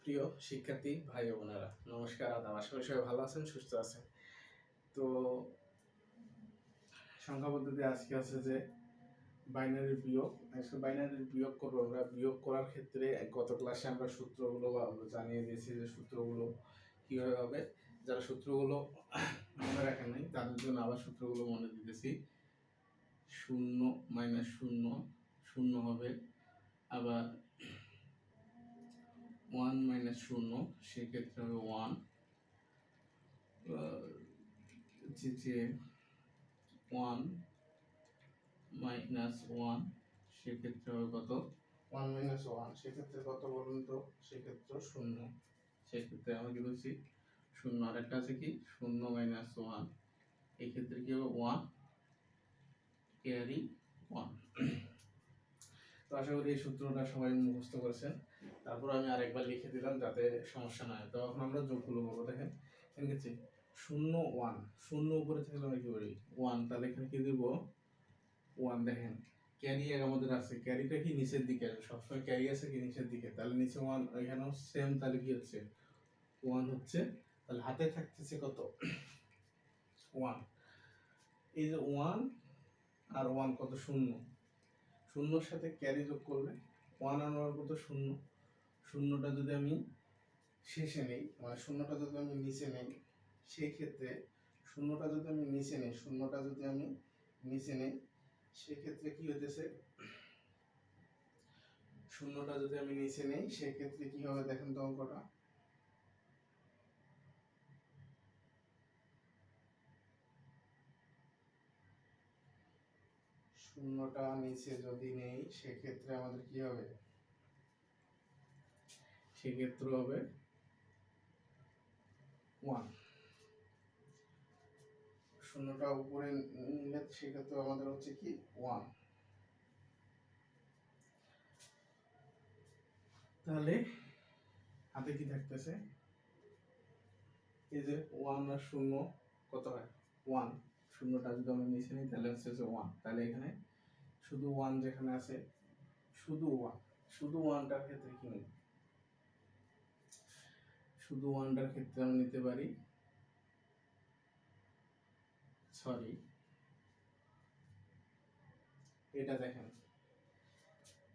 প্রিয় শিক্ষার্থী ভাই ও বোনেরা, নমস্কার, আদাব। আশা করি সবাই ভালো আছেন, সুস্থ আছেন। তো সংখ্যা পদ্ধতি আজকে আছে যে বাইনারি বিয়োগ। আজকে বাইনারি বিয়োগ করবো আমরা। বিয়োগ করার ক্ষেত্রে গত ক্লাসে আমরা সূত্রগুলো জানিয়ে দিয়েছি যে সূত্রগুলো কিভাবে হবে। যারা সূত্রগুলো মনে রাখেন নাই তাদের জন্য আবার সূত্রগুলো মনে দিতেছি। 0 মাইনাস 0 0 হবে, আবার 1 মাইনাস 0 সেক্ষেত্রে হবে 1, যে 1 মাইনাস 1 সেক্ষেত্রে হবে কত? 1 মাইনাস 1 সেক্ষেত্রে কত বলুন তো? সেক্ষেত্রে 0। সেক্ষেত্রে আমরা কি বলছি? 0। আর একটা আছে কি 0 মাইনাস 1, এই ক্ষেত্রে কি হবে? 1 ক্যারি 1। তো আশা করি এই সূত্রটা সবাই মুখস্থ করেছেন। তারপর আমি আরেকবার লিখে দিলাম যাতে সমস্যা না হয়। তো এখন আমরা যোগগুলো করবো। দেখেন এখানে কি 0 1, 0 উপরে থাকলে আমরা কি করি? 1, তাহলে এখানে কি দিব? 1। দেখেন ক্যারি আমাদের আছে, ক্যারিটা কি নিচের দিকে, সবসময় ক্যারি আছে কি নিচের দিকে, তাহলে নিচে 1, এখানেও সেম, তাহলে কি হচ্ছে? 1 হচ্ছে। তাহলে হাতে থাকতেছে কত? 1। এই যে 1 আর 1 কত? 0। 0 সাথে ক্যারি যোগ করলে 1 আর 1 কত? 0। 0টা যদি আমি শেষে নেই, মানে 0টা যদি আমি নিচে নেই, সেই ক্ষেত্রে 0টা যদি আমি নিচে নেই, 0টা যদি আমি নিচে নেই সেক্ষেত্রে কি হইতেছে? 0টা যদি আমি নিচে নেই সেক্ষেত্রে কি হবে? দেখেন তো অঙ্কটা। 0টা নিচে যদি নেই সেক্ষেত্রে আমাদের কি হবে? সেক্ষেত্রে হবে 1। 0টা উপরে নিলে সেক্ষেত্রে আমাদের হচ্ছে কি? 1। তাহলে হাতে কি থাকতেছে? এই যে 1 আর 0 কত হয়? 1। 0টা যদি আমরা নিচে নিই তাহলে হচ্ছে 1। তাহলে এখানে শুধু 1 যেখানে আছে, শুধু 1, শুধু 1টার ক্ষেত্রে কি নেই? শুধু 1টার ক্ষেত্রে আমরা নিতে পারি, সরি এটা দেখেন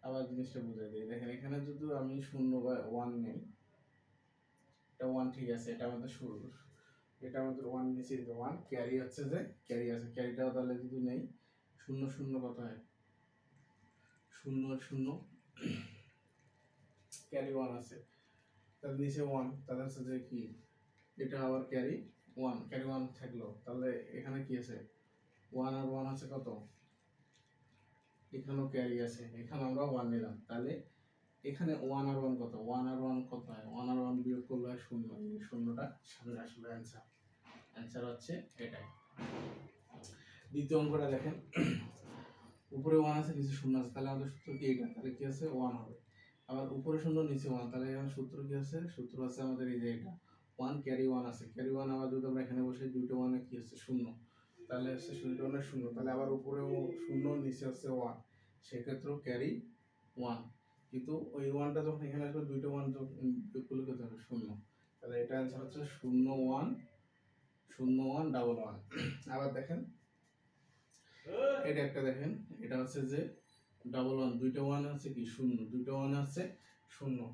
আবার জিনিসটা বুঝাই দিই। দেখেন এখানে যদি আমি 0 বা 1 নেই, এটা 1 ঠিক আছে, এটা আমাদের শুরু, এটা আমাদের 1 নিচে 1 ক্যারি হচ্ছে, যে ক্যারি আছে, ক্যারিটাও তাহলে যদি নেই 0 0 কত হয়? 0 0 ক্যারি 1 আছে, তাহলে নিচে 1, তাহলে হচ্ছে যে কি এটা আবার ক্যারি 1, ক্যারি 1 থাকলো, তাহলে এখানে কি আছে? 1 আর 1 আছে কত? এখানেও ক্যারি আছে, এখানে আমরা 1 নিলাম, তাহলে এখানে 1 আর 1 কত? 1 আর 1 কত হয়? 1 আর 1 বিয়োগ করলে হয় 0। এই 0টা সামনে আসলে অ্যান্সার। অ্যান্সার হচ্ছে এটাই। দ্বিতীয় অঙ্কটা দেখেন, উপরে 1 আছে নিচে 0 আছে, তাহলে আমাদের সূত্র কি এটা? তাহলে কি আছে? 1 হবে। আবার উপরে 0 নিচে 1, তাহলে এখানে সূত্র কি আছে? সূত্র আছে আমাদের এই যে এটা 1 ক্যারি 1 আছে, ক্যারি 1 আবার যদি আমরা এখানে বসে দুটো 1 এ কি আছে? 0। তাহলে হচ্ছে 0 1 0, তাহলে আবার উপরেও 0 নিচে হচ্ছে 1, সেক্ষেত্রেও ক্যারি 1। কিন্তু ওই 1টা যখন এখানে আসবে দুইটা 1 যোগ করলে কত হবে? 0। তাহলে এটা অ্যান্সার হচ্ছে 0 1 0 1 ডাবল 1। আবার দেখেন এটা একটা, দেখেন এটা হচ্ছে যে ডাবল 1, দুইটা 1 আছে কি? 0, দুইটা 1 আছে 0,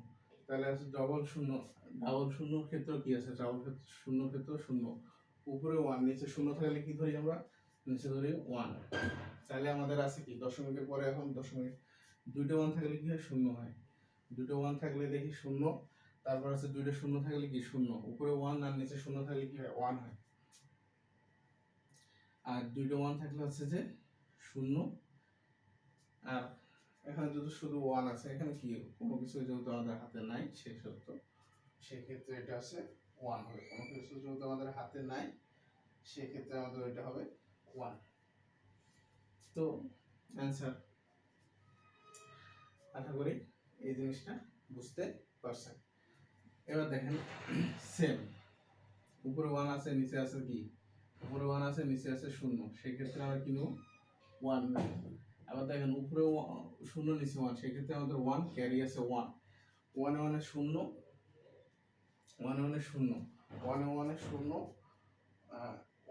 তাহলে আছে ডাবল 0। ডাবল 0 ক্ষেত্রে কি আছে? ডাবল 0 ক্ষেত্রে 0, উপরে 1 নিচে 0 থাকলে কি ধরি আমরা? নিচে ধরি 1। তাহলে আমাদের আছে কি দশমিকের পরে, এখন দশমিক, দুইটা 1 থাকলে কি হয়? 0 হয়। দুটো 1 থাকলে দেখি 0, তারপর আছে দুইটা 0 থাকলে কি? 0, উপরে 1 আর নিচে 0 থাকলে কি হয়? 1 হয়। আর দুইটা 1 থাকলে হচ্ছে যে 0, আর এখানে যদি শুধু 1 আছে, এখানে কি কোনো কিছু যেহেতু আমাদের হাতে নাই সেই সত্য, সেক্ষেত্রে এটা আছে 1 হবে। কোনো কিছু যেহেতু আমাদের হাতে নাই সেক্ষেত্রে আমাদের এটা হবে 1। তো অ্যান্সার। আশা করি এই জিনিসটা বুঝতে পারছেন। এবার দেখেন সেম, উপরে 1 আছে নিচে আছে কি? উপরে 1 আছে নিচে আছে 0, সেক্ষেত্রে আমরা কি নেব? 1 নেব। আবার দেখেন উপরে 0 নিচে 1, সেক্ষেত্রে আমাদের 1 ক্যারি আছে 1, 1 এ 1 0, ওয়ানে ওয়ানে শূন্য, ওয়ানে ওয়ানে শূন্য,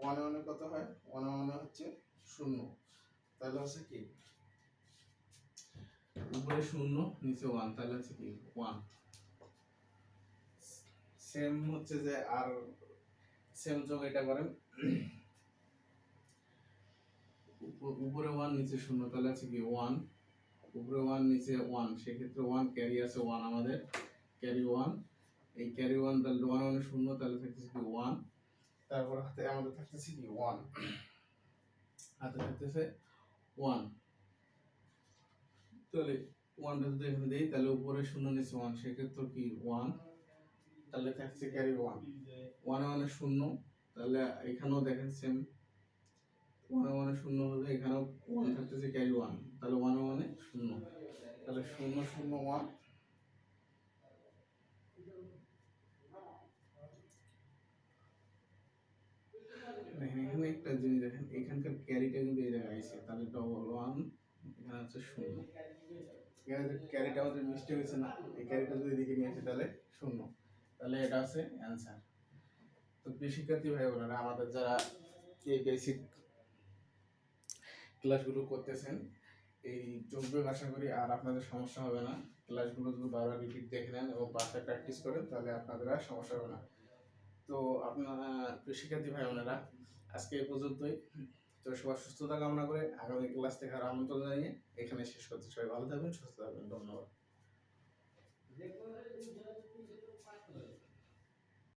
ওয়ানে ওয়ানে কত হয়, ওয়ানে ওয়ানে হচ্ছে শূন্য, তাহলে হচ্ছে কি উপরে শূন্য নিচে ওয়ান, তাহলে হচ্ছে কি ওয়ান। সেম হচ্ছে যে আর সেম যোগ এটা করেন, উপরে ওয়ান নিচে শূন্য, তাহলে হচ্ছে কি ওয়ান, উপরে ওয়ান নিচে ওয়ান, সেক্ষেত্রে ওয়ান ক্যারি আছে ওয়ান আমাদের, ক্যারি ওয়ান, এই ক্যারি ওয়ান তাহলে ওয়ান ওয়ানে শূন্য, তাহলে থাকতেছে কি ওয়ান, তারপর হাতে আমাদের থাকতেছে কি ওয়ান, হাতে থাকতেছে ওয়ান, তাহলে ওয়ানটা যদি এখানে দেই তাহলে উপরে শূন্য নিচে ওয়ান, সেক্ষেত্রে কি ওয়ান, তাহলে থাকছে ক্যারি ওয়ান, ওয়ানে ওয়ানে শূন্য, তাহলে এখানেও দেখেন সেম, ওয়ানে ওয়ানে শূন্য হলে এখানেও ওয়ান থাকতেছে ক্যারি ওয়ান, তাহলে ওয়ানে ওয়ানে শূন্য, তাহলে শূন্য শূন্য ওয়ান। দেখেন এখানে একটা জিনিস দেখেন, এখানকার ক্যারিটা কিন্তু এই জায়গায় আছে, তাহলে ডবল ওয়ান, এখানে হচ্ছে শূন্য, এখানে যে ক্যারিটা আমাদের মিস্টেক হয়েছে না, এই ক্যারিটা যদি এদিকে নিয়ে আসি তাহলে শূন্য, তাহলে এটা আছে অ্যান্সার। তো প্রিয় শিক্ষার্থী ভাই বোনেরা, আমাদের যারা এই বেসিক ক্লাসগুলো করতেছেন, এই যোগ্য আশা করি আর আপনাদের সমস্যা হবে না, ক্লাসগুলো যদি বারবার রিপিট দেখে নেন এবং বাসায় প্র্যাকটিস করেন তাহলে আপনাদের আর সমস্যা হবে না। তো আপনারা প্রিয় শিক্ষার্থী ভাই বোনেরা, আজকে এই পর্যন্তই। তো সবার সুস্থতা কামনা করে আগামী ক্লাস থেকে আর আমন্ত্রণ জানিয়ে এখানে শেষ করতে, সবাই ভালো থাকবেন, সুস্থ থাকবেন, ধন্যবাদ।